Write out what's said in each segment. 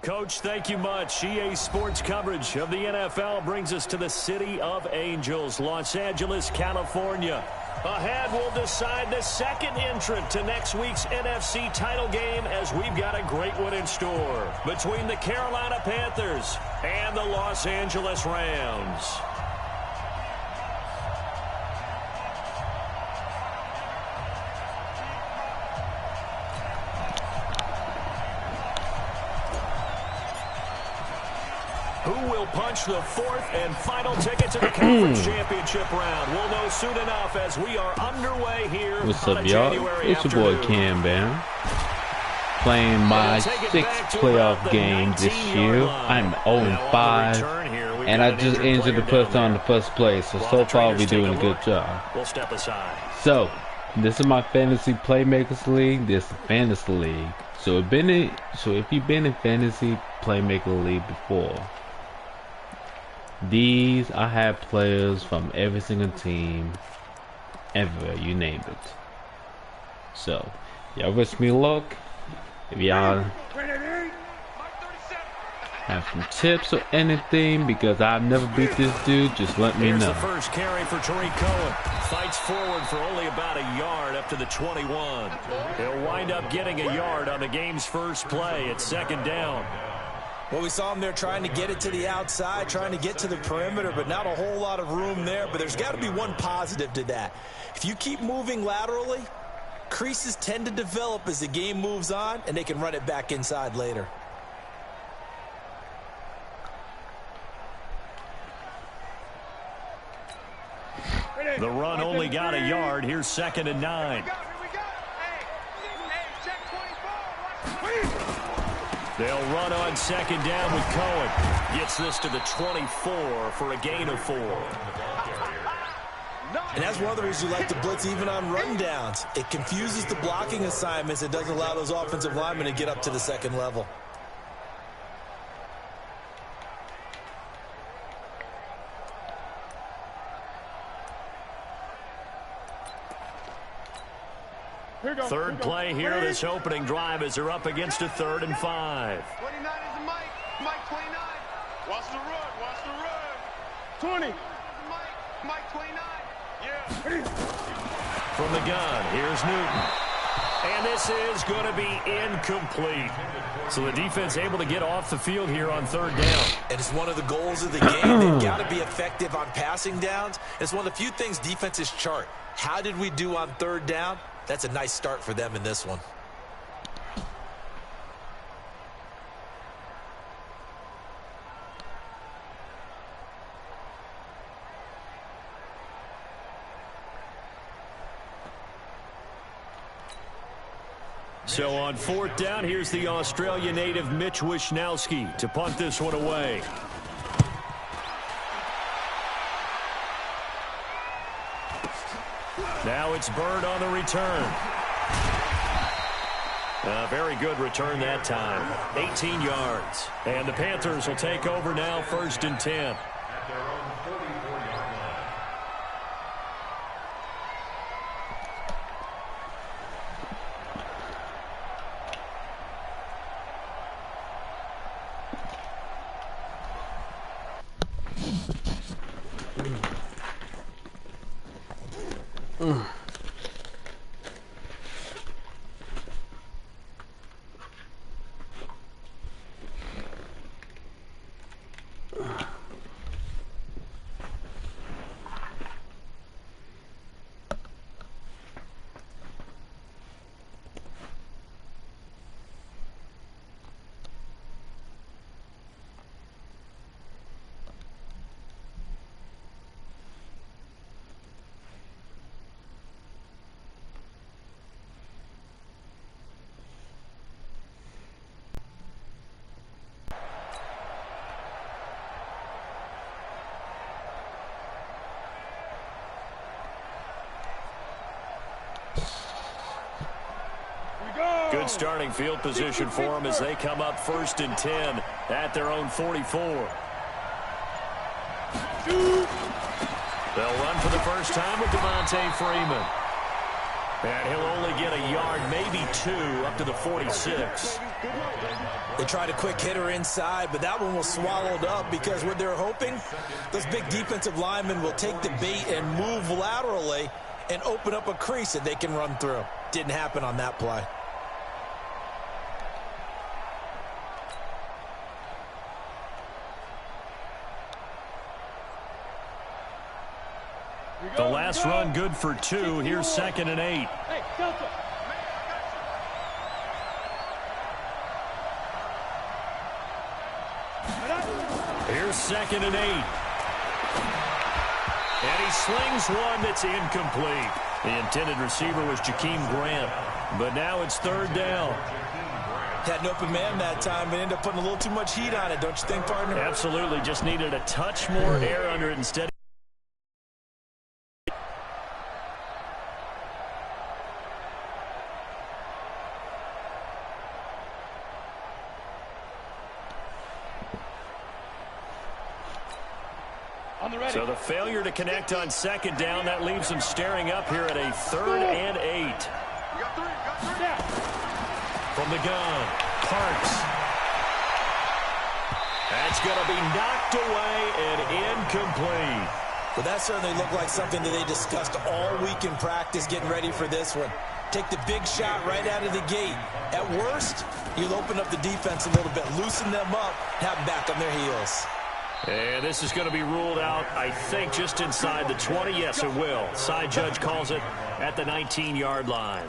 Coach, thank you much. EA Sports coverage of the NFL brings us to the City of Angels, Los Angeles, California. Ahead, we'll decide the second entrant to next week's NFC title game, as we've got a great one in store between the Carolina Panthers and the Los Angeles Rams. Who will punch the fourth and final ticket to the conference championship round? We'll know soon enough as we are underway here. What's up, y'all? It's your boy CamBam, playing my sixth playoff game this year. I'm 0-5, and I just injured the person on the first place, so far we're doing a good job. We'll step aside. So, this is my fantasy Playmakers League. This is Fantasy League. So if you've been in Fantasy Playmaker League before, I have players from every single team, everywhere, you name it. So, y'all wish me luck. If y'all have some tips or anything, because I've never beat this dude, just let me know. Here's the first carry for Tariq Cohen. Fights forward for only about a yard up to the 21. He'll wind up getting a yard on the game's first play. It's second down. Well, we saw him there trying to get it to the outside, trying to get to the perimeter, but not a whole lot of room there. But there's got to be one positive to that. If you keep moving laterally, creases tend to develop as the game moves on, and they can run it back inside later. The run only got a yard. Here's second and 9. They'll run on second down with Cohen. Gets this to the 24 for a gain of 4. And that's one of the reasons you like to blitz even on rundowns. It confuses the blocking assignments. It doesn't allow those offensive linemen to get up to the second level. Third play here, this opening drive, as they're up against a 3rd and 5. 29 is Mike. Mike 29. Watch the run. Watch the run. 20. Mike 29. Yeah. From the gun, here's Newton. And this is going to be incomplete. So the defense able to get off the field here on 3rd down. And it's one of the goals of the game. They've got to be effective on passing downs. It's one of the few things defenses chart. How did we do on 3rd down? That's a nice start for them in this one. So on 4th down, here's the Australia native Mitch Wishnowski to punt this one away. Now it's Bird on the return. A very good return that time. 18 yards. And the Panthers will take over now, 1st and 10. Good starting field position for them as they come up 1st and 10 at their own 44. They'll run for the first time with Devontae Freeman. And he'll only get a yard, maybe 2, up to the 46. They tried a quick hitter inside, but that one was swallowed up because what they're hoping, those big defensive linemen will take the bait and move laterally and open up a crease that they can run through. Didn't happen on that play. The last run good for 2. Here's 2nd and 8. Hey, Delta. Here's 2nd and 8. And he slings one that's incomplete. The intended receiver was Jakeem Grant. But now it's 3rd down. Had an open man that time, but ended up putting a little too much heat on it, don't you think, partner? Absolutely. Just needed a touch more air under it instead. So the failure to connect on 2nd down, that leaves them staring up here at a 3rd and 8. From the gun, Parks. That's going to be knocked away and incomplete. Well, that certainly looked like something that they discussed all week in practice getting ready for this one. Take the big shot right out of the gate. At worst, you'll open up the defense a little bit, loosen them up, have them back on their heels. And this is going to be ruled out, I think, just inside the 20. Yes, it will. Side judge calls it at the 19-yard line.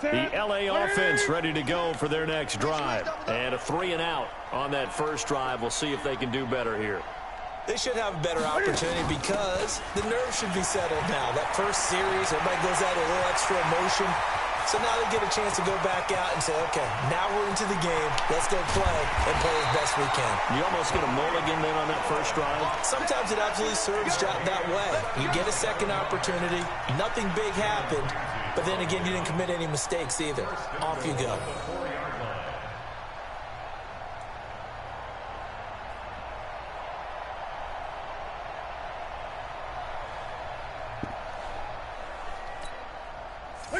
The LA offense ready to go for their next drive. And a 3 and out on that first drive. We'll see if they can do better here. They should have a better opportunity because the nerves should be settled now. That first series, everybody goes out a little extra emotion. So now they get a chance to go back out and say, okay, now we're into the game. Let's go play and play as best we can. You almost get a mulligan then on that first drive. Sometimes it absolutely serves that way. You get a second opportunity. Nothing big happened. But then again, you didn't commit any mistakes either. Off you go.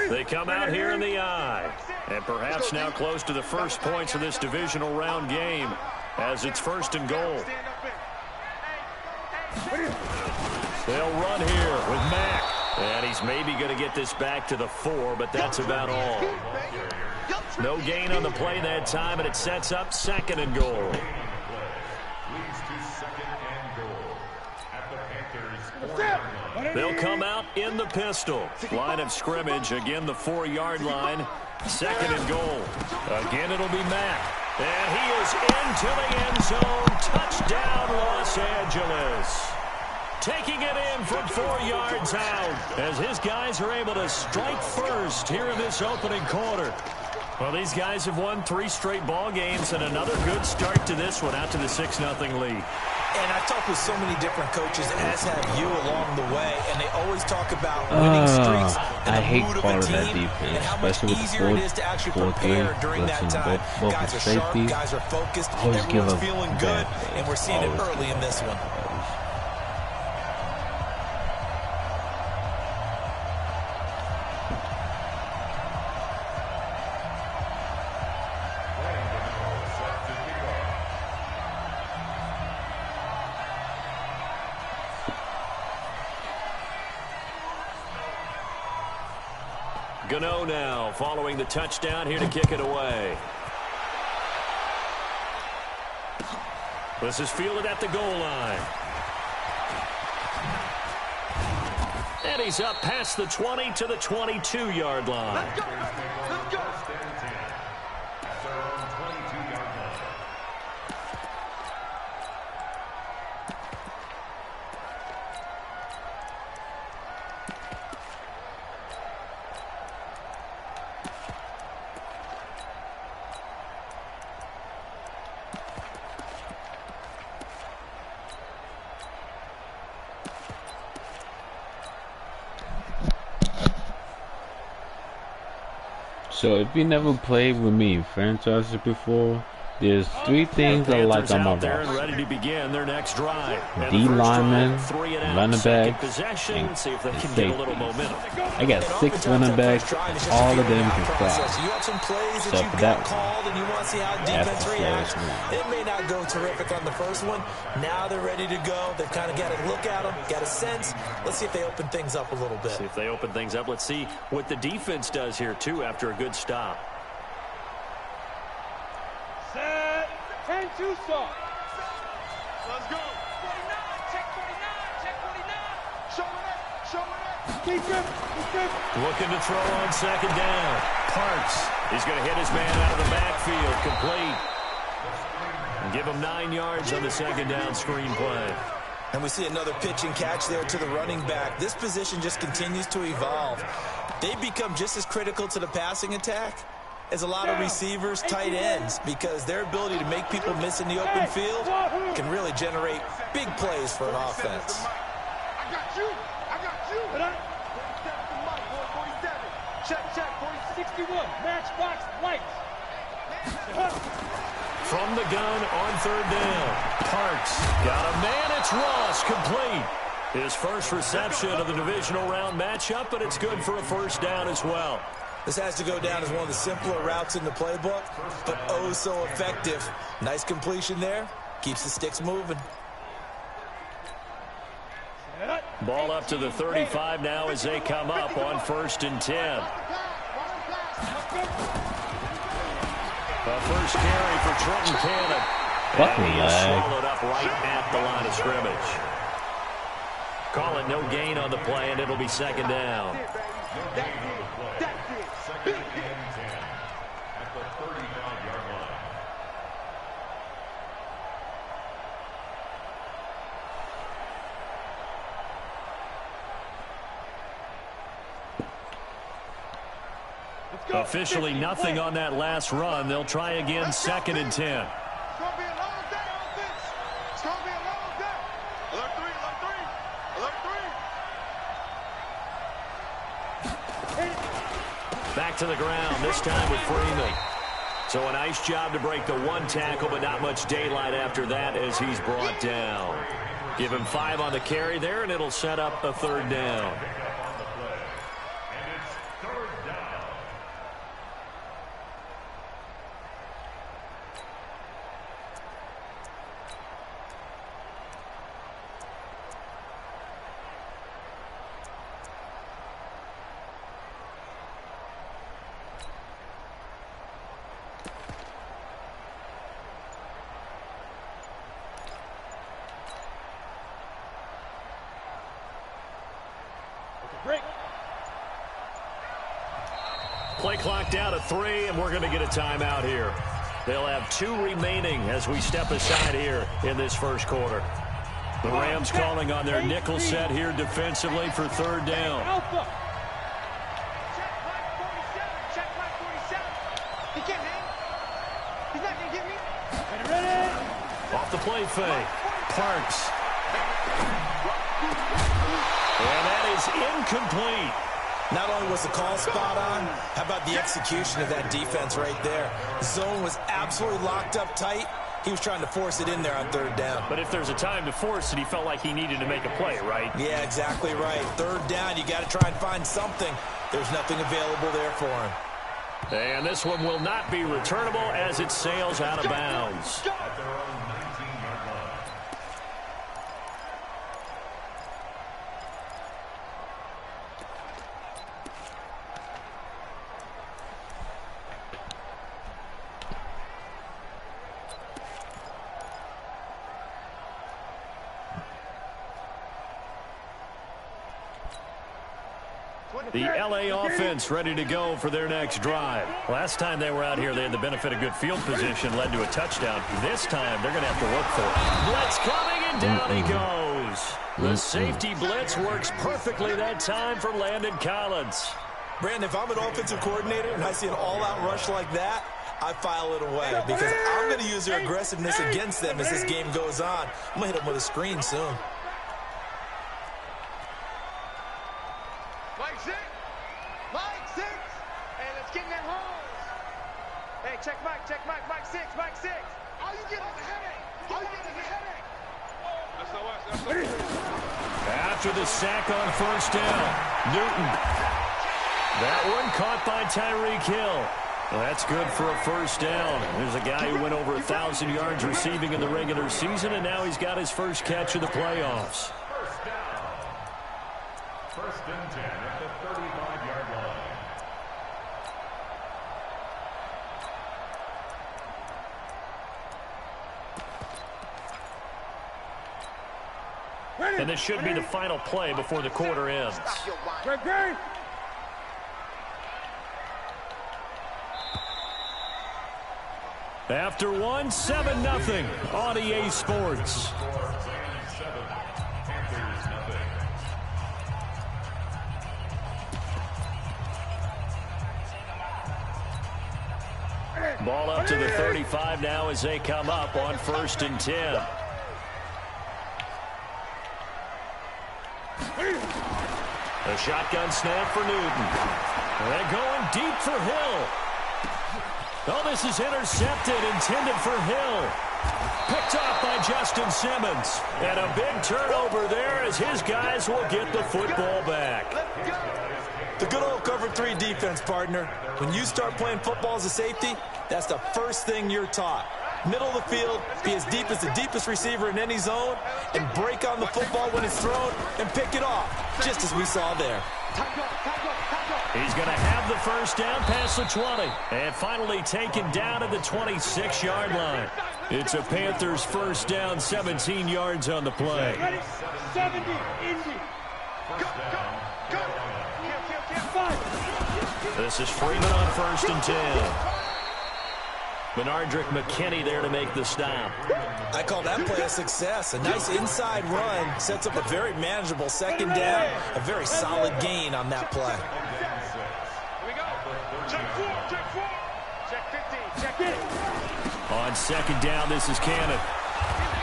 They come out here in the eye. And perhaps now close to the first points of this divisional round game as it's 1st and goal. They'll run here with Mack. And he's maybe going to get this back to the 4, but that's about all. No gain on the play that time, and it sets up 2nd and goal. They'll come out in the pistol. Line of scrimmage, again the 4-yard line. 2nd and goal. Again, it'll be Mack. And he is into the end zone. Touchdown, Los Angeles. Taking it in from 4 yards out as his guys are able to strike first here in this opening quarter. Well, these guys have won 3 straight ball games and another good start to this one out to the 6-0 lead. And I've talked with so many different coaches, as have you along the way, and they always talk about winning streaks and the mood of a team and how much easier it is to actually prepare during that time. Guys are sharp, guys are focused, everyone's feeling good, and we're seeing it early in this one. Gano now following the touchdown here to kick it away. This is fielded at the goal line. And he's up past the 20 to the 22-yard line. Let's go. Let's go. So if you never played with me in franchises before, there's 3 things I like on my roster. Ready to begin their next drive. D lineman, running back, and safety. I got 6 running backs, all of them can fly. So for that one, that's the slowest one. It may not go terrific on the first one. Now they're ready to go. They've kind of got a look at them, got a sense. Let's see if they open things up a little bit. See if they open things up. Let's see what the defense does here, too, after a good stop. Set. 10-2 stop. Let's go. 49. Check 49. Check 49. Show it. Show it. Keep him. Looking to throw on second down. Parks. He's going to hit his man out of the backfield. Complete. And give him 9 yards on the second down screen play. And we see another pitch and catch there to the running back. This position just continues to evolve. They become just as critical to the passing attack as a lot of receivers, tight ends, because their ability to make people miss in the open field can really generate big plays for an offense. I got you. Check. 40-61. Matchbox lights. From the gun on third down. Parks got a man. It's Ross. Complete. His first reception of the divisional round matchup, but it's good for a first down as well. This has to go down as one of the simpler routes in the playbook, but oh so effective. Nice completion there. Keeps the sticks moving. Ball up to the 35 now as they come up on 1st and 10. The first carry for Trenton Cannon. Fucking and he is lag. swallowed up right at the line of scrimmage. Call it no gain on the play, and it'll be second down. Officially nothing on that last run. They'll try again 2nd and 10. It's going to be a long day, offense. It's going to be a long day. Alert 3. Back to the ground, this time with Freeman. So a nice job to break the 1 tackle, but not much daylight after that as he's brought down. Give him 5 on the carry there, and it'll set up a 3rd down. Play clock down to 3, and we're going to get a timeout here. They'll have 2 remaining as we step aside here in this first quarter. The Rams calling on their nickel set here defensively for 3rd down. Check 47. He can't hang. He's not going to get me. Ready. Off the play fake. Parks. And that is incomplete. Not only was the call spot on, how about the execution of that defense right there? The zone was absolutely locked up tight. He was trying to force it in there on 3rd down. But if there's a time to force it, he felt like he needed to make a play, right? Yeah, exactly right. 3rd down, you got to try and find something. There's nothing available there for him. And this one will not be returnable as it sails out of bounds. The LA offense ready to go for their next drive. Last time they were out here, they had the benefit of good field position, led to a touchdown. This time, they're going to have to work for it. Blitz coming, and down he goes. The safety blitz works perfectly that time for Landon Collins. Brandon, if I'm an offensive coordinator and I see an all-out rush like that, I file it away because I'm going to use their aggressiveness against them as this game goes on. I'm going to hit them with a screen soon. Mike 6, and let's getting that hose. Hey, check Mike, Mike 6, Mike 6. All you get is a headache. All you get is a headache. That's so much. That's so much. After the sack on first down, Newton. That one caught by Tyreek Hill. Well, that's good for a first down. There's a guy who went over 1,000 yards receiving in the regular season, and now he's got his first catch of the playoffs. First and 10 at the 35-yard line. And this should be the final play before the quarter ends. After one, 7-0 on EA Sports. Ball up to the 35 now as they come up on first and 10. A shotgun snap for Newton. They're going deep for Hill. Oh, this is intercepted, intended for Hill. Picked off by Justin Simmons. And a big turnover there as his guys will get the football back. The good old cover 3 defense, partner. When you start playing football as a safety, that's the first thing you're taught. Middle of the field, be as deep as the deepest receiver in any zone, and break on the football when it's thrown and pick it off, just as we saw there. He's going to have the first down past the 20, and finally taken down at the 26-yard line. It's a Panthers first down, 17 yards on the play. 70, Indy. This is Freeman on first and 10. Benardrick McKinney there to make the stop. I call that play a success. A nice inside run sets up a very manageable second down. A very solid gain on that play. Here we go. Check 4. Check 15. Check 50. On second down, this is Cannon.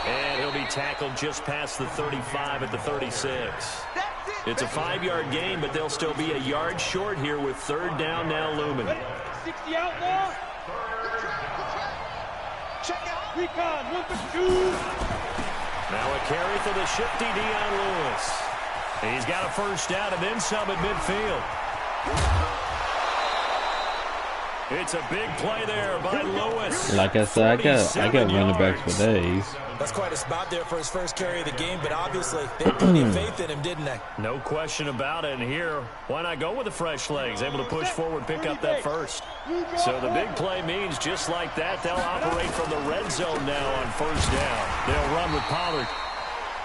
And he'll be tackled just past the 35 at the 36. It's a 5-yard gain, but they'll still be a yard short here with third down now looming. 60 outlaw. Recon, 1 for 2. Now a carry for the shifty Dion Lewis. He's got a first down and then some at midfield. It's a big play there by Lewis. Like I said, I got running backs for days. That's quite a spot there for his first carry of the game, but obviously they had plenty of faith in him, didn't they? No question about it. And here, why not go with the fresh legs? Able to push forward, pick up that first. So the big play means just like that, they'll operate from the red zone now on first down. They'll run with Pollard.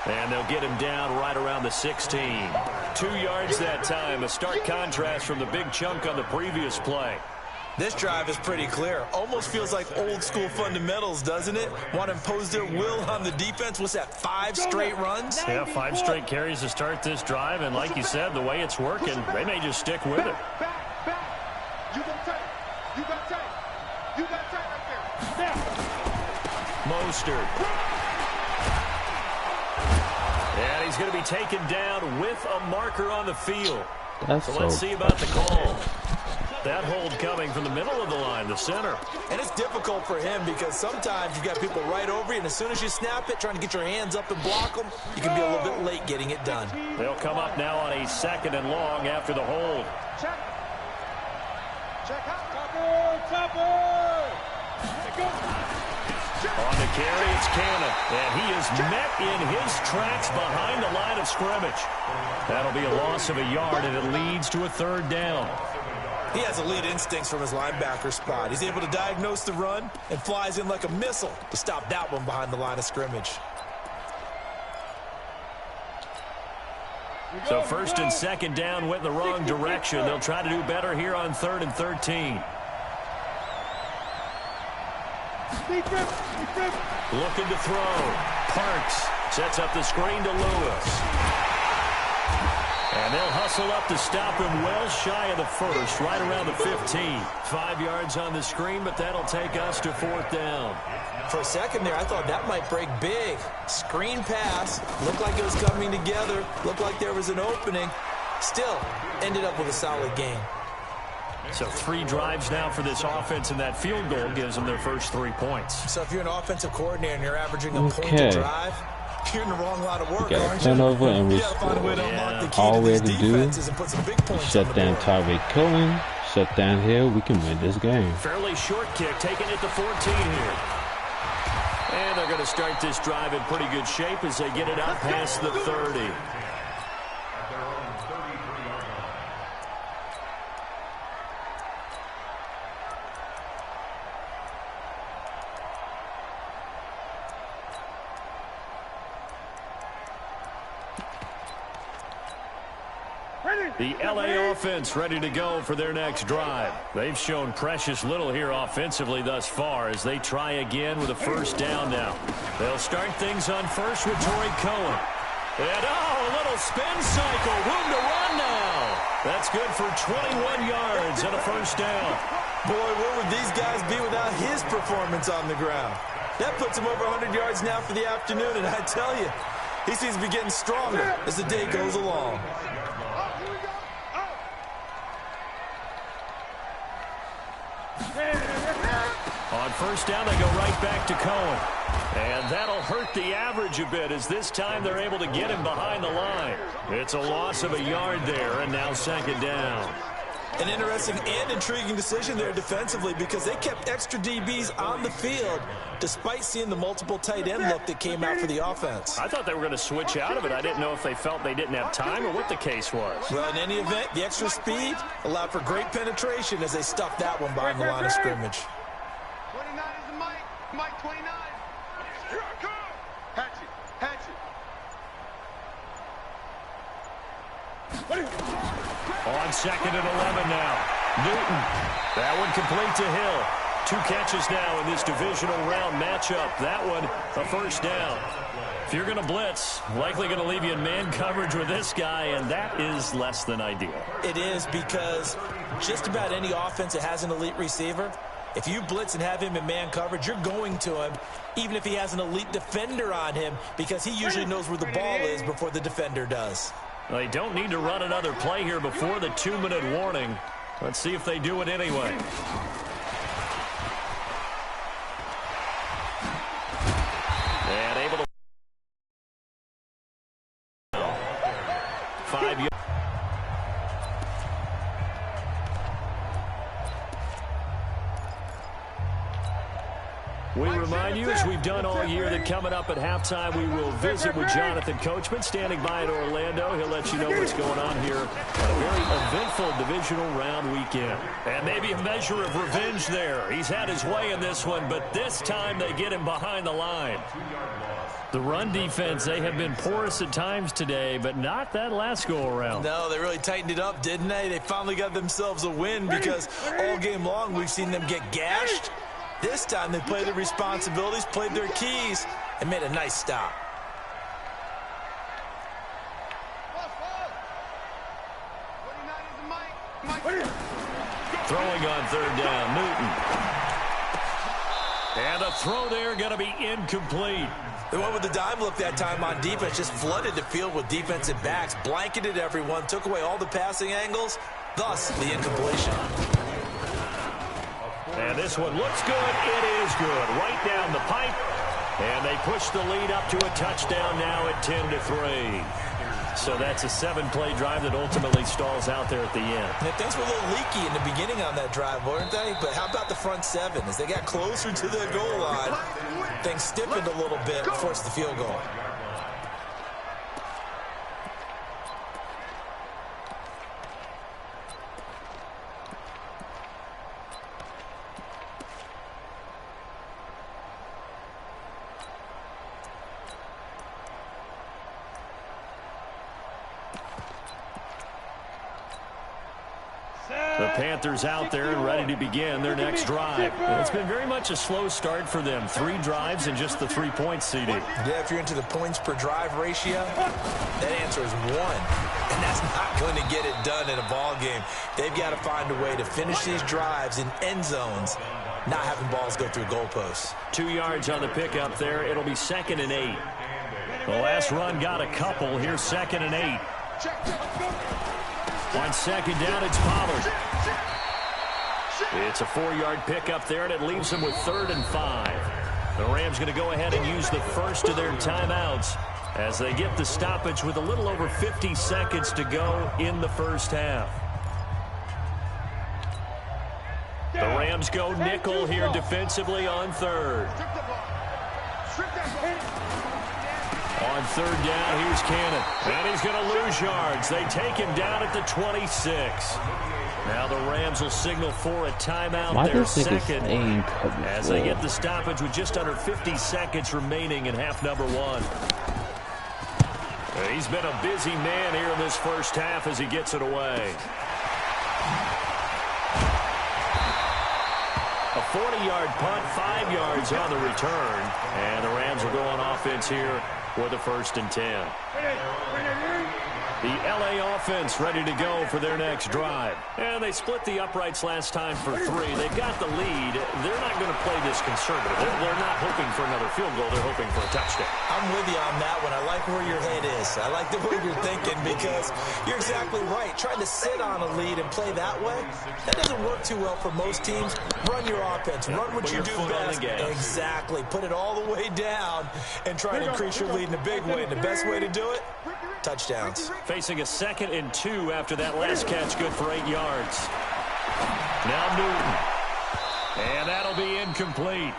And they'll get him down right around the 16. 2 yards that time. A stark contrast from the big chunk on the previous play. This drive is pretty clear. Almost feels like old school fundamentals, doesn't it? Want to impose their will on the defense. What's that, 5 straight runs? Yeah, 5 straight carries to start this drive. And like you said, the way it's working, they may just stick with it. Back. You got tight. You got tight. You got tight right there. Mostert. And he's going to be taken down with a marker on the field. So let's see about the call. That hold coming from the middle of the line, the center. And it's difficult for him because sometimes you've got people right over you, and as soon as you snap it, trying to get your hands up and block them, you can be a little bit late getting it done. They'll come up now on a 2nd and long after the hold. Check. Check out. Topper. On the carry, it's Cannon. And he is met in his tracks behind the line of scrimmage. That'll be a loss of a yard, and it leads to a 3rd down. He has elite instincts from his linebacker spot. He's able to diagnose the run and flies in like a missile to stop that one behind the line of scrimmage. So 1st and 2nd down went in the wrong direction. They'll try to do better here on 3rd and 13. Looking to throw. Parks sets up the screen to Lewis. And they'll hustle up to stop him well shy of the first, right around the 15. 5 yards on the screen, but that'll take us to 4th down. For a second there, I thought that might break big. Screen pass. Looked like it was coming together. Looked like there was an opening. Still, ended up with a solid gain. So 3 drives now for this offense, and that field goal gives them their first 3 points. So if you're an offensive coordinator and you're averaging a point to drive, you're in the wrong line of work. We got a turnover, and we all we have to do is shut down Tyreek Cohen, shut down Hill. We can win this game. Fairly short kick, taking it to 14 here. And they're going to start this drive in pretty good shape as they get it out past the 30. The LA offense ready to go for their next drive. They've shown precious little here offensively thus far as they try again with a first down now. They'll start things on first with Torrey Cohen. And a little spin cycle. Room to run now. That's good for 21 yards and a first down. Boy, where would these guys be without his performance on the ground? That puts him over 100 yards now for the afternoon, and I tell you, he seems to be getting stronger as the day goes along. On first down, they go right back to Cohen. And that'll hurt the average a bit as this time they're able to get him behind the line. It's a loss of a yard there, and now second down. An interesting and intriguing decision there defensively because they kept extra DBs on the field despite seeing the multiple tight end look that came out for the offense. I thought they were going to switch out of it. I didn't know if they felt they didn't have time or what the case was. Well, in any event, the extra speed allowed for great penetration as they stuffed that one behind the line of scrimmage. 29 is the Mike. Mike 29. Here I come. Hatchet. Hatchet. On second and 11 now. Newton. That one complete to Hill. 2 catches now in this divisional round matchup. That one a first down. If you're going to blitz, likely going to leave you in man coverage with this guy, and that is less than ideal. It is because just about any offense that has an elite receiver, if you blitz and have him in man coverage, you're going to him, even if he has an elite defender on him, because he usually knows where the ball is before the defender does. They don't need to run another play here before the 2-minute warning. Let's see if they do it anyway. And able to 5 yards. We remind you, as we've done all year, that coming up at halftime, we will visit with Jonathan Coachman, standing by in Orlando. He'll let you know what's going on here on a very eventful divisional round weekend. And maybe a measure of revenge there. He's had his way in this one, but this time they get him behind the line. The run defense, they have been porous at times today, but not that last go-around. No, they really tightened it up, didn't they? They finally got themselves a win because all game long we've seen them get gashed. This time they played their responsibilities, played their keys, and made a nice stop. Throwing on third down, Newton. And a throw there going to be incomplete. They went with the dime look that time on defense, just flooded the field with defensive backs, blanketed everyone, took away all the passing angles, thus the incompletion. And this one looks good. It is good. Right down the pipe. And they push the lead up to a touchdown now at 10-3. So that's a 7-play drive that ultimately stalls out there at the end. And things were a little leaky in the beginning on that drive, weren't they? But how about the front 7? As they got closer to the goal line, things stiffened a little bit, forced the field goal. The Panthers out there and ready to begin their next drive. It's been very much a slow start for them. 3 drives and just the 3 points, CD. Yeah, if you're into the points per drive ratio, that answer is 1. And that's not going to get it done in a ball game. They've got to find a way to finish these drives in end zones, not having balls go through goalposts. 2 yards on the pickup there. It'll be 2nd and 8. The last run got a couple. Here's 2nd and 8. On second down, it's Pollard. It's a 4-yard pickup there, and it leaves them with 3rd and 5. The Rams going to go ahead and use the first of their timeouts as they get the stoppage with a little over 50 seconds to go in the first half. The Rams go nickel here defensively on 3rd. On 3rd down, here's Cannon. And he's going to lose yards. They take him down at the 26. Now the Rams will signal for a timeout there second as they get the stoppage with just under 50 seconds remaining in half number 1. He's been a busy man here in this first half as he gets it away. A 40-yard punt, 5 yards on the return. And the Rams will go on offense here with a 1st and 10. The LA offense ready to go for their next drive. And they split the uprights last time for 3. They've got the lead. They're not going to play this conservative. They're not hoping for another field goal. They're hoping for a touchdown. I'm with you on that one. I like where your head is. I like the way you're thinking because you're exactly right. Trying to sit on a lead and play that way, that doesn't work too well for most teams. Run your offense. Run what you do best. Exactly. Put it all the way down and try to increase your lead in a big way. And the best way to do it, touchdowns. Facing a 2nd and 2 after that last catch, good for 8 yards. Now Newton. And that'll be incomplete.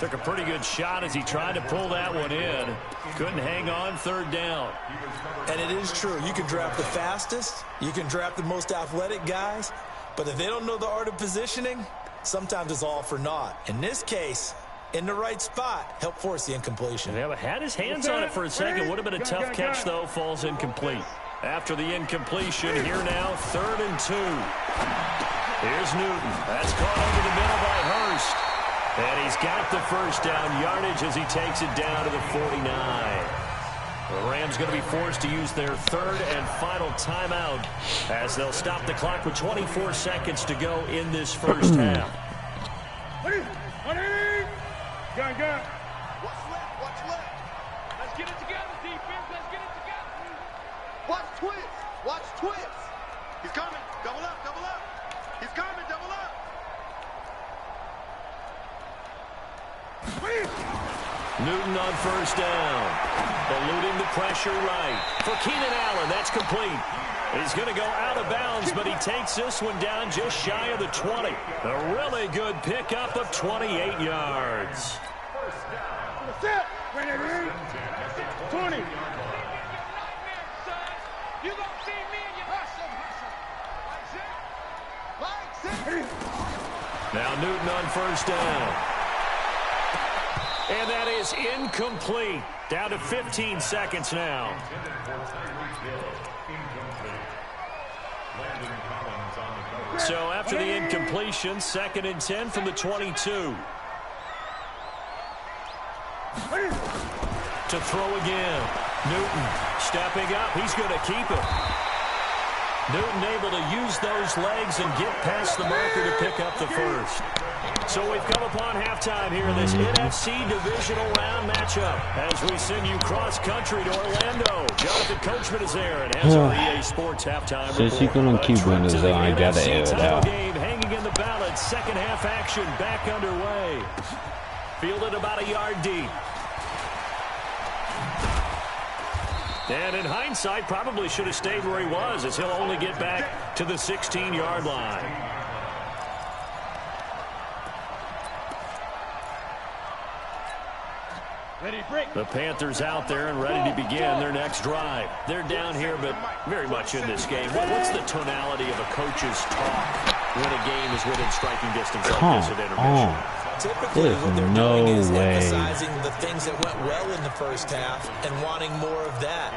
Took a pretty good shot as he tried to pull that one in. Couldn't hang on 3rd down. And it is true. You can draft the fastest. You can draft the most athletic guys. But if they don't know the art of positioning, sometimes it's all for naught. In this case, in the right spot, help force the incompletion. Yeah, but had his hands on it for a second. Would have been a tough catch, though. Falls incomplete. After the incompletion, here now, 3rd and 2. Here's Newton. That's caught over the middle by Hurst. And he's got the first down yardage as he takes it down to the 49. The Rams going to be forced to use their 3rd and final timeout as they'll stop the clock with 24 seconds to go in this first half. Gun. What's left? Let's get it together, defense. Let's get it together. Watch twist. He's coming. Double up. He's coming. Double up. Newton on 1st down. Eluding the pressure right. For Keenan Allen, that's complete. He's going to go out of bounds, but he takes this one down just shy of the 20. A really good pickup of 28 yards. 20. You gonna see me and your hustle. Now Newton on 1st down. And that is incomplete. Down to 15 seconds now. So after the incompletion, 2nd and 10 from the 22. To throw again. Newton stepping up. He's going to keep it. Newton able to use those legs and get past the marker to pick up the first. So we've come upon halftime here in this NFC Divisional Round matchup as we send you cross-country to Orlando. Jonathan Coachman is there and has our EA Sports halftime report. Since you're going to keep winning, so I gotta air it out. Game hanging in the balance. Second half action back underway. Fielded about a yard deep. And in hindsight, probably should have stayed where he was as he'll only get back to the 16-yard line. The Panthers out there and ready to begin their next drive. They're down here, but very much in this game. What's the tonality of a coach's talk when a game is within striking distance like this at intermission? Typically, what they're doing is emphasizing the things that went well in the first half and wanting more of that.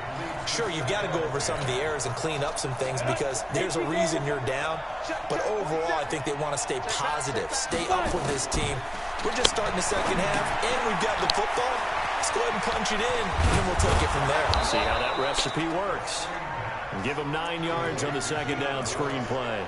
Sure, you've got to go over some of the errors and clean up some things because there's a reason you're down. But overall, I think they want to stay positive, stay up with this team. We're just starting the second half, and we've got the football. Let's go ahead and punch it in, and then we'll take it from there. See how that recipe works. And give him 9 yards on the second down screen play.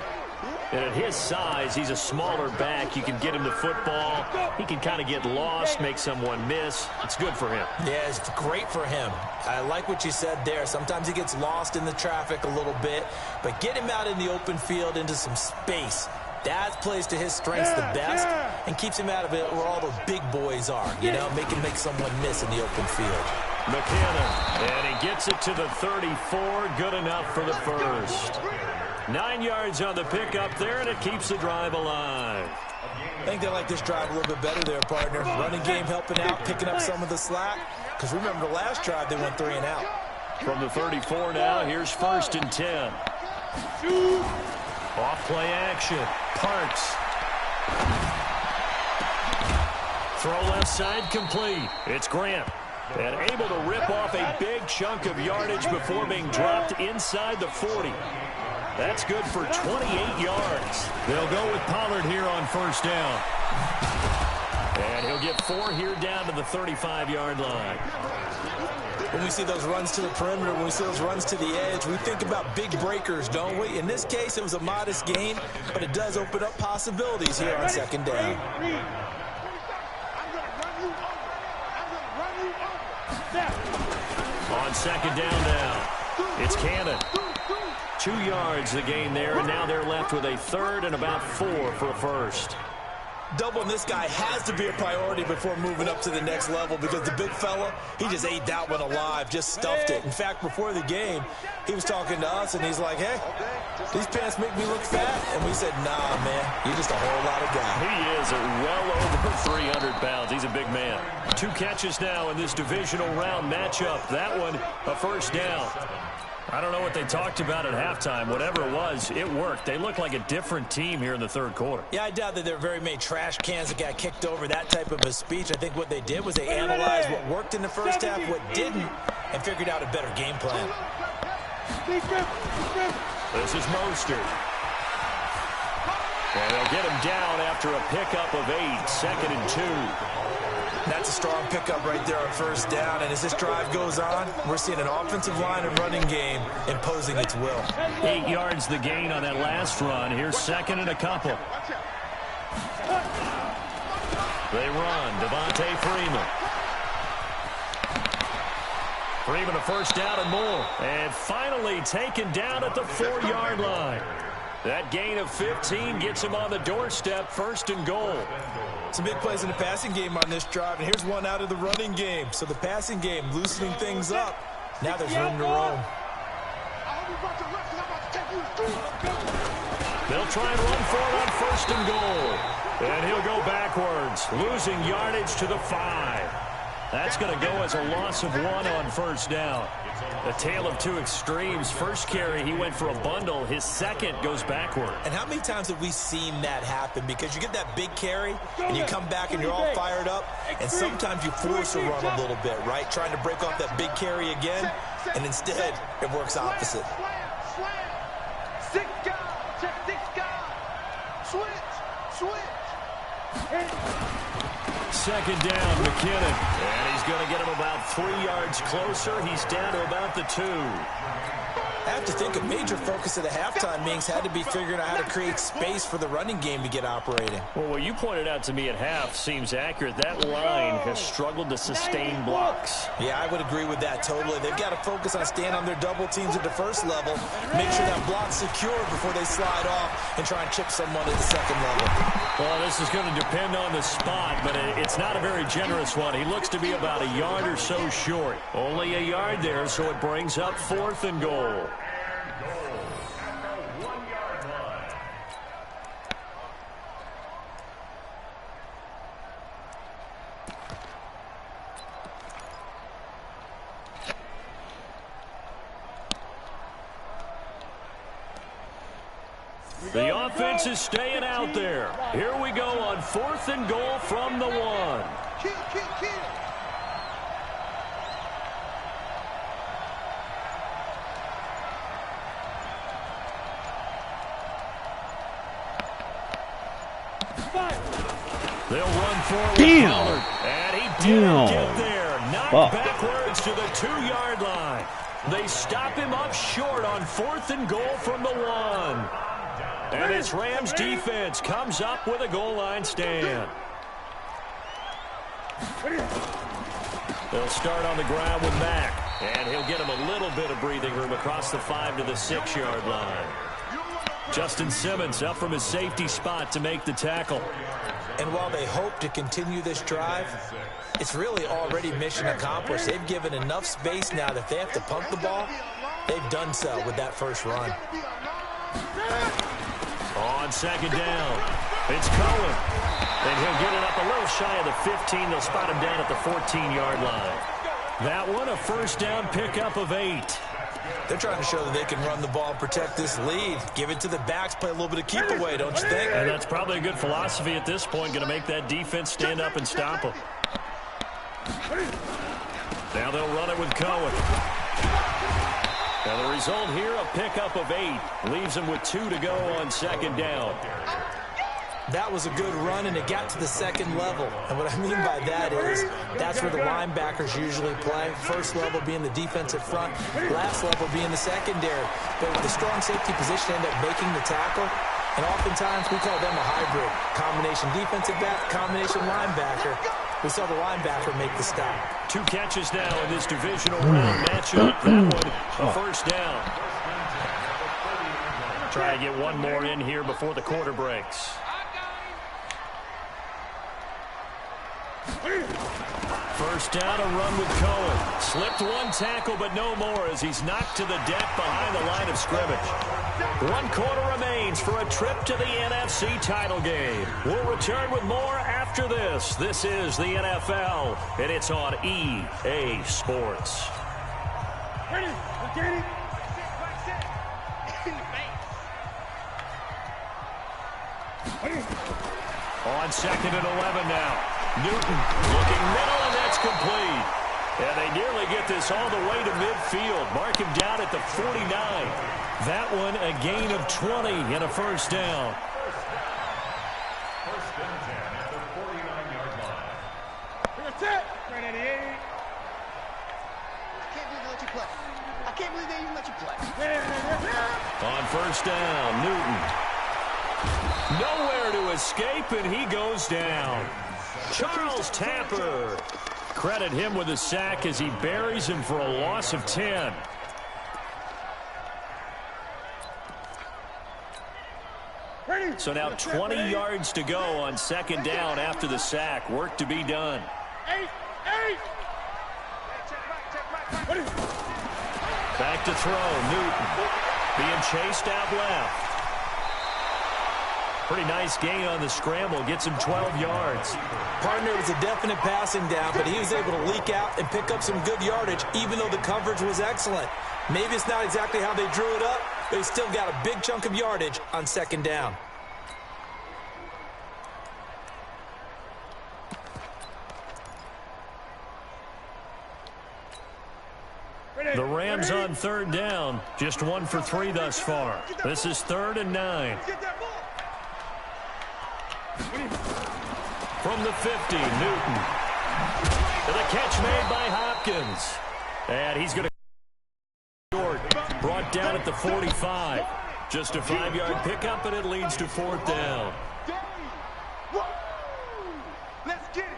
And at his size, he's a smaller back. You can get him the football. He can kind of get lost, make someone miss. It's good for him. Yeah, it's great for him. I like what you said there. Sometimes he gets lost in the traffic a little bit, but get him out in the open field into some space. That plays to his strengths the best and keeps him out of it where all those big boys are, you know, make someone miss in the open field. McKinnon, and he gets it to the 34. Good enough for the first. 9 yards on the pickup there, and it keeps the drive alive. I think they like this drive a little bit better there, partner. Running game helping out, picking up some of the slack. Because remember, the last drive, they went 3 and out. From the 34 now, here's 1st and 10. Off play action. Parks. Throw left side complete. It's Grant. And able to rip off a big chunk of yardage before being dropped inside the 40. That's good for 28 yards. They'll go with Pollard here on 1st down. And he'll get 4 here down to the 35-yard line. When we see those runs to the perimeter, when we see those runs to the edge, we think about big breakers, don't we? In this case, it was a modest gain, but it does open up possibilities here on 2nd down. On 2nd down now, it's Cannon. 2 yards the gain there, and now they're left with a 3rd and about 4 for a first. Doubling this guy has to be a priority before moving up to the next level because the big fella, he just ate that one alive, just stuffed it. In fact, before the game, he was talking to us, and he's like, hey, these pants make me look fat. And we said, nah, man, you're just a whole lot of guy. He is well over 300 pounds. He's a big man. 2 catches now in this divisional round matchup. That one, a 1st down. I don't know what they talked about at halftime. Whatever it was, it worked. They look like a different team here in the 3rd quarter. Yeah, I doubt that there are very many trash cans that got kicked over, that type of a speech. I think what they did was they analyzed what worked in the first half, what didn't, and figured out a better game plan. This is Mostert. And they'll get him down after a pickup of 8, 2nd and 2. That's a strong pickup right there on 1st down. And as this drive goes on, we're seeing an offensive line and running game imposing its will. 8 yards the gain on that last run. Here's 2nd and a couple. They run. Devontae Freeman. Freeman a 1st down and more. And finally taken down at the 4-yard line. That gain of 15 gets him on the doorstep, 1st and goal. Some big plays in the passing game on this drive, and here's one out of the running game. So the passing game loosening things up. Now there's room to roam. They'll try and run for it on 1st and goal. And he'll go backwards, losing yardage to the 5. That's going to go as a loss of 1 on 1st down. A tale of 2 extremes. First carry, he went for a bundle. His second goes backward. And how many times have we seen that happen? Because you get that big carry, and you come back and you're all fired up, and sometimes you force a run a little bit, right? Trying to break off that big carry again, and instead it works opposite. Second down, McKinnon. And he's going to get him about 3 yards closer. He's down to about the 2. I have to think a major focus of the halftime meetings had to be figuring out how to create space for the running game to get operating. Well, what you pointed out to me at half seems accurate. That line has struggled to sustain blocks. Yeah, I would agree with that totally. They've got to focus on staying on their double teams at the 1st level, make sure that block's secure before they slide off and try and chip someone at the 2nd level. Well, this is going to depend on the spot, but it's not a very generous one. He looks to be about a yard or so short. Only a yard there, so it brings up 4th and goal. The offense is staying out there. Here we go on 4th and goal from the 1. They'll run forward. Damn. And he didn't get there. Knocked backwards to the 2-yard line. They stop him up short on 4th and goal from the 1. And it's Rams defense comes up with a goal line stand. They'll start on the ground with Mack. And he'll get him a little bit of breathing room across the 5 to the 6-yard line. Justin Simmons up from his safety spot to make the tackle. And while they hope to continue this drive, it's really already mission accomplished. They've given enough space now that if they have to punt the ball, they've done so with that first run. On second down, it's Cohen. And he'll get it up a little shy of the 15. They'll spot him down at the 14-yard line. That one, a first down pickup of 8. They're trying to show that they can run the ball and protect this lead. Give it to the backs, play a little bit of keep away, don't you think? And that's probably a good philosophy at this point, going to make that defense stand up and stop them. Now they'll run it with Cohen. Now the result here, a pickup of 8. Leaves them with 2 to go on second down. That was a good run, and it got to the second level. And what I mean by that is that's where the linebackers usually play. First level being the defensive front, last level being the secondary. But with the strong safety position, end up making the tackle. And oftentimes we call them a hybrid. Combination defensive back, combination linebacker. We saw the linebacker make the stop. 2 catches now in this divisional round matchup. That one, a first down. Try to get one more in here before the quarter breaks. First down, a run with Cohen. Slipped one tackle, but no more as he's knocked to the deck behind the line of scrimmage. 1 quarter remains for a trip to the NFC title game. We'll return with more after this. This is the NFL, and it's on EA Sports. On second and 11 now. Newton looking middle, and that's complete. And they nearly get this all the way to midfield. Mark him down at the 49. That one a gain of 20 and a first down. First and 10 at the 49-yard line. I can't believe they even let you play. On first down, Newton. Nowhere to escape, and he goes down. Charles Tapper. Credit him with a sack as he buries him for a loss of 10. So now 20 yards to go on second down after the sack. Work to be done. Back to throw, Newton. Being chased out left. Pretty nice gain on the scramble. Gets him 12 yards. Partner was a definite passing down, but he was able to leak out and pick up some good yardage, even though the coverage was excellent. Maybe it's not exactly how they drew it up, but he still got a big chunk of yardage on second down. The Rams on third down. Just 1 for 3 thus far. This is 3rd and 9. From the 50, Newton. And the catch made by Hopkins. And he's going to short. Brought down at the 45. Just a 5-yard pickup, and it leads to 4th down. Let's get it.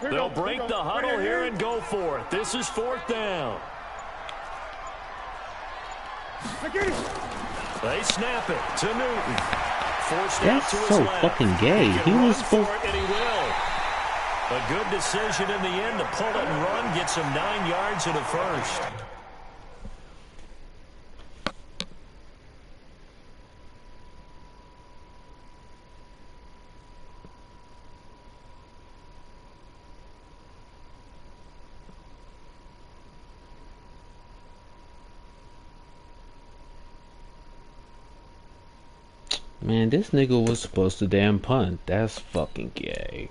They'll break the huddle here and go for it. This is 4th down. They snap it to Newton. Forced out to his so left. fucking gay. He was supposed. And he will. A good decision in the end to pull it and run. Gets him 9 yards and a first. Man, this nigga was supposed to damn punt. That's fucking gay.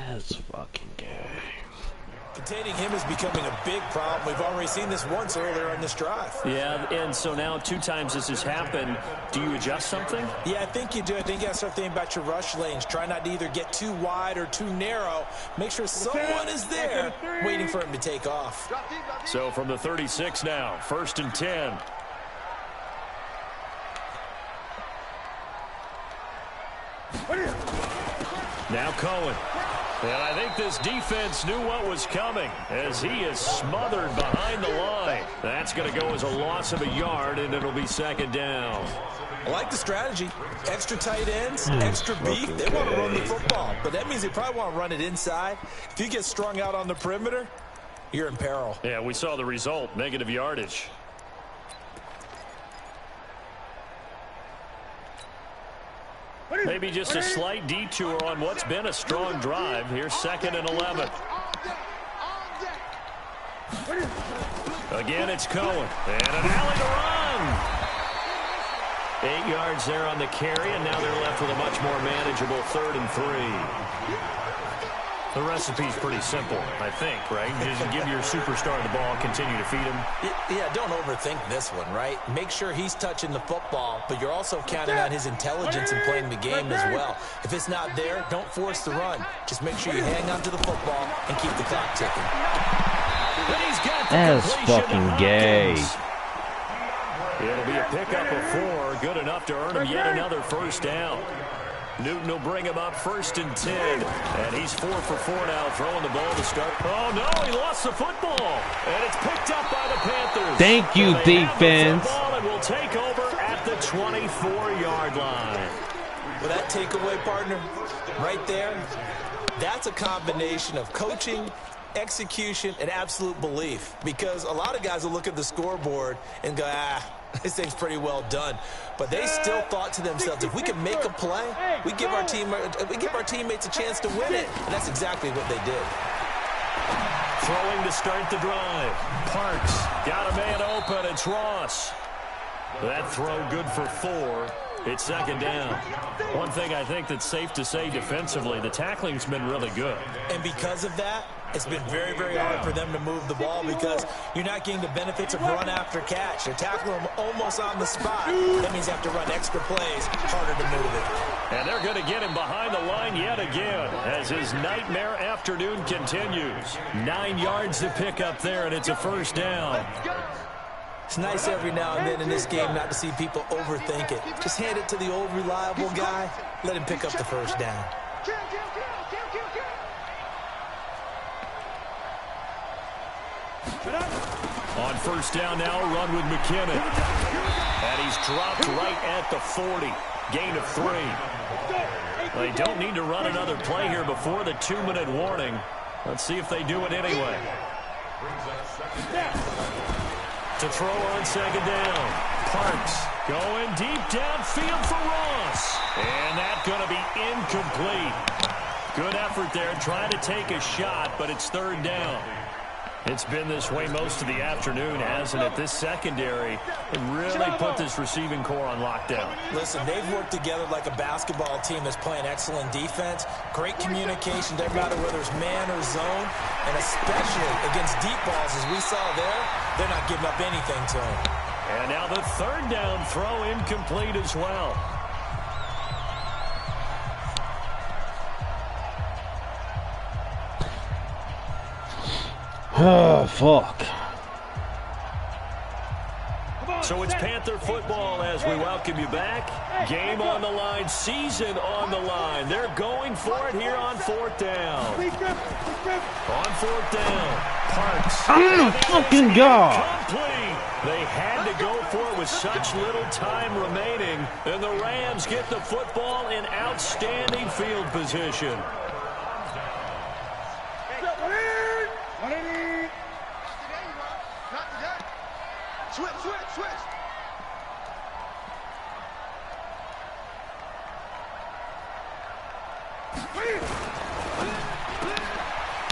That's fucking gay. Containing him is becoming a big problem. We've already seen this once earlier on this drive. Yeah, and so now 2 times this has happened. Do you adjust something? Yeah, I think you do. I think you got to start thinking about your rush lanes. Try not to either get too wide or too narrow. Make sure someone is there waiting for him to take off. So from the 36 now, 1st and 10. Now Cohen. And I think this defense knew what was coming as he is smothered behind the line. That's going to go as a loss of a yard, and it'll be 2nd down. I like the strategy. Extra tight ends, extra beef. They want to run the football, but that means they probably want to run it inside. If you get strung out on the perimeter, you're in peril. Yeah, we saw the result, negative yardage. Maybe just a slight detour on what's been a strong drive. Here's 2nd and 11. Again, it's Cohen. And an alley to run. 8 yards there on the carry, and now they're left with a much more manageable 3rd and 3. The recipe's pretty simple, I think, right? Just give your superstar the ball, continue to feed him. Yeah, don't overthink this one, right? Make sure he's touching the football, but you're also counting on his intelligence in playing the game as well. If it's not there, don't force the run. Just make sure you hang on to the football and keep the clock ticking. That's fucking gay. It'll be a pickup of 4, good enough to earn him yet another 1st down. Newton will bring him up 1st and 10, and he's 4 for 4 now, throwing the ball to start. Oh, no, he lost the football, and it's picked up by the Panthers. Thank you, so defense. The football and will take over at the 24-yard line. Well, that takeaway, partner, right there, that's a combination of coaching, execution, and absolute belief, because a lot of guys will look at the scoreboard and go, this thing's pretty well done. But they still thought to themselves, if we can make a play, we give our teammates a chance to win it. And that's exactly what they did. Throwing to start the drive. Parks got a man open. It's Ross. That throw good for 4. It's 2nd down. One thing I think that's safe to say defensively, the tackling's been really good. And because of that, it's been very, very hard for them to move the ball because you're not getting the benefits of run after catch. You're tackling them almost on the spot. That means you have to run extra plays, harder to move it. And they're going to get him behind the line yet again as his nightmare afternoon continues. 9 yards to pick up there, and it's a 1st down. It's nice every now and then in this game not to see people overthink it. Just hand it to the old reliable guy. Let him pick up the 1st down. On 1st down now, run with McKinnon. And he's dropped right at the 40. Gain of 3. They don't need to run another play here before the 2-minute warning. Let's see if they do it anyway. To throw on 2nd down. Parks going deep downfield for Ross. And that's going to be incomplete. Good effort there, trying to take a shot, but it's 3rd down. It's been this way most of the afternoon, hasn't it? This secondary really put this receiving core on lockdown. Listen, they've worked together like a basketball team that's playing excellent defense. Great communication, doesn't matter whether it's man or zone. And especially against deep balls, as we saw there, they're not giving up anything to them. And now the 3rd down throw incomplete as well. Oh, fuck. So it's Panther football as we welcome you back. Game on the line, season on the line. They're going for it here on 4th down. On 4th down, Parks. Oh, fucking God. Complete. They had to go for it with such little time remaining. And the Rams get the football in outstanding field position. Switch.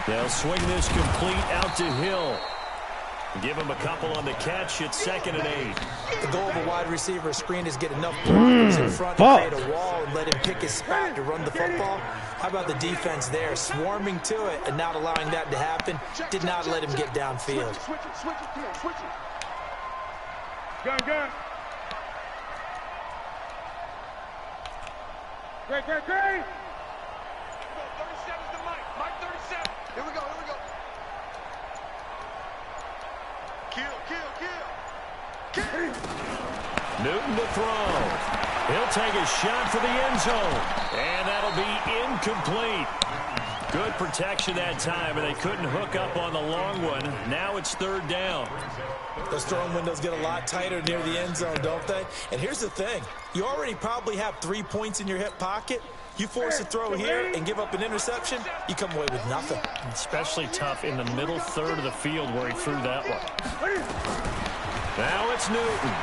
They'll swing this complete out to Hill. Give him a couple on the catch. It's 2nd and 8. The goal of a wide receiver screen is get enough blockers in front to create a wall and let him pick his spot to run the football. How about the defense there, swarming to it and not allowing that to happen? Did not let him get downfield. Switch it. Gun. Great. 37 is the Mike. Mike 37. Here we go. Kill. Newton to throw. He'll take a shot for the end zone. And that'll be incomplete. Good protection that time, and they couldn't hook up on the long one. Now it's 3rd down. Those throwing windows get a lot tighter near the end zone, don't they? And here's the thing. You already probably have 3 points in your hip pocket. You force a throw here and give up an interception, you come away with nothing. Especially tough in the middle third of the field where he threw that one. Now it's Newton.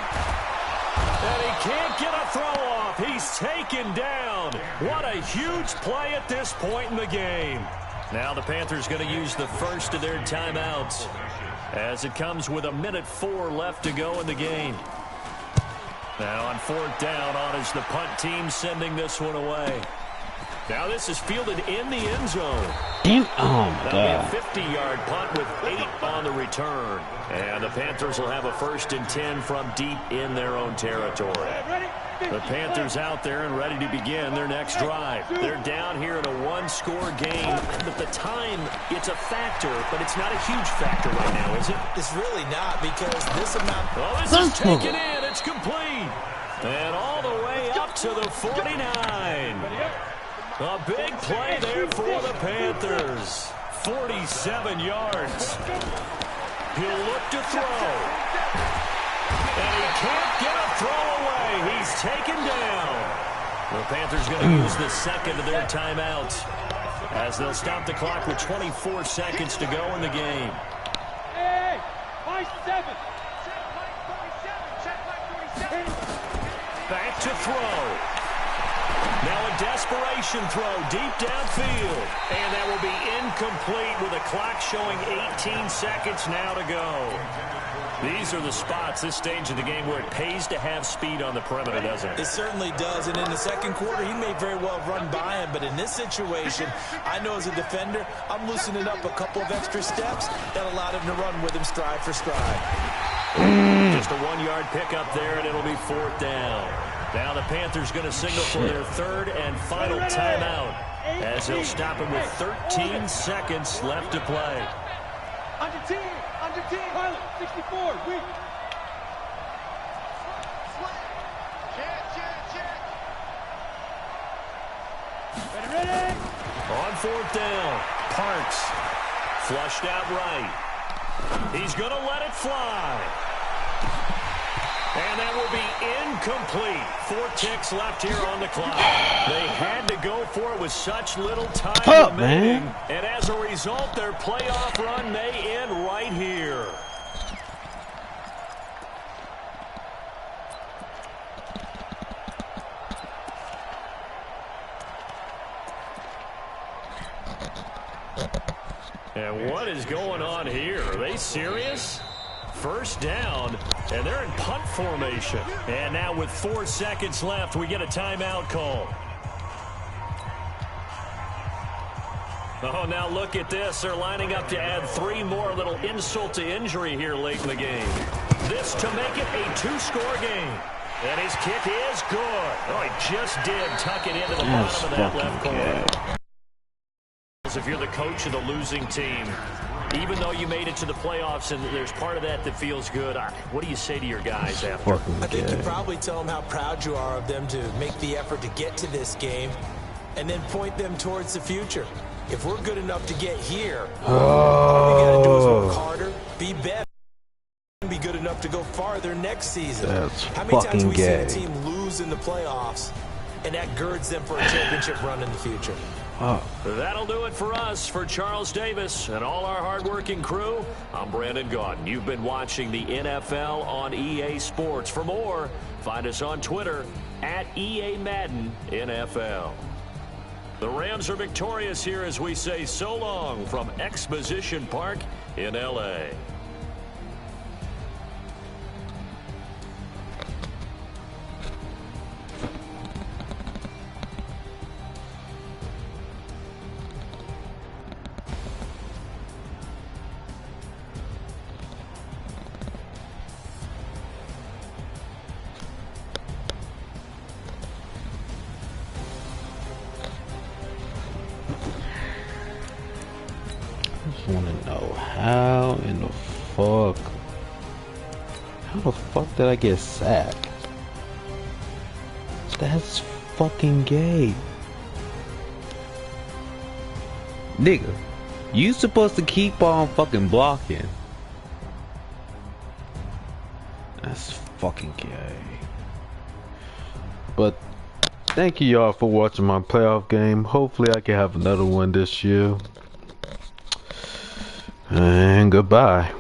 And he can't get a throw off. He's taken down. What a huge play at this point in the game. Now the Panthers going to use the first of their timeouts as it comes with 1:04 left to go in the game. Now on 4th down, on is the punt team sending this one away. Now this is fielded in the end zone. Oh, That'll be a 50-yard punt with 8 on the return. And the Panthers will have a 1st and 10 from deep in their own territory. The Panthers out there and ready to begin their next drive. They're down here in a 1-score game. But the time, it's a factor, but it's not a huge factor right now, is it? It's really not, because this amount... Oh, this is taken in. It's complete. And all the way up to the 49. A big play there for the Panthers. 47 yards. He'll look to throw. And he can't get a throw away. He's taken down. The Panthers going to use the second of their timeouts as they'll stop the clock with 24 seconds to go in the game. Hey, 7. Back to throw. Now a desperation throw deep downfield. And that will be incomplete with a clock showing 18 seconds now to go. These are the spots, this stage of the game, where it pays to have speed on the perimeter, doesn't it? It certainly does. And in the second quarter, he may very well run by him. But in this situation, I know as a defender, I'm loosening up a couple of extra steps that allowed him to run with him stride for stride. Just a 1-yard pickup there, and it'll be 4th down. Now the Panthers going to signal for their 3rd and final timeout as they'll stop it with 13 seconds left to play. Under 10, pilot, 64, weak. Check. Ready. On 4th down, Parks flushed out right. He's going to let it fly. And that will be incomplete. 4 ticks left here on the clock. They had to go for it with such little time remaining. And as a result, their playoff run may end right here. And what is going on here? Are they serious? 1st down, and they're in punt formation. And now with 4 seconds left, we get a timeout call. Oh, now look at this. They're lining up to add 3 more, little insult to injury here late in the game. This to make it a 2-score game. And his kick is good. Oh, he just did tuck it into the bottom of that left corner. If you're the coach of the losing team, even though you made it to the playoffs and there's part of that that feels good, what do you say to your guys after? I think you probably tell them how proud you are of them to make the effort to get to this game and then point them towards the future. If we're good enough to get here, all we got to do is work harder, be better, and be good enough to go farther next season. How many times have we seen a team lose in the playoffs, and that girds them for a championship run in the future? That'll do it for us. For Charles Davis and all our hardworking crew, I'm Brandon Gaudin. You've been watching the NFL on EA Sports. For more, find us on Twitter at EA Madden NFL. The Rams are victorious here as we say so long from Exposition Park in L.A. just want to know how in the fuck. How the fuck did I get sacked? That's fucking gay. Nigga, you supposed to keep on fucking blocking. That's fucking gay. But thank you y'all for watching my playoff game. Hopefully I can have another one this year. And goodbye.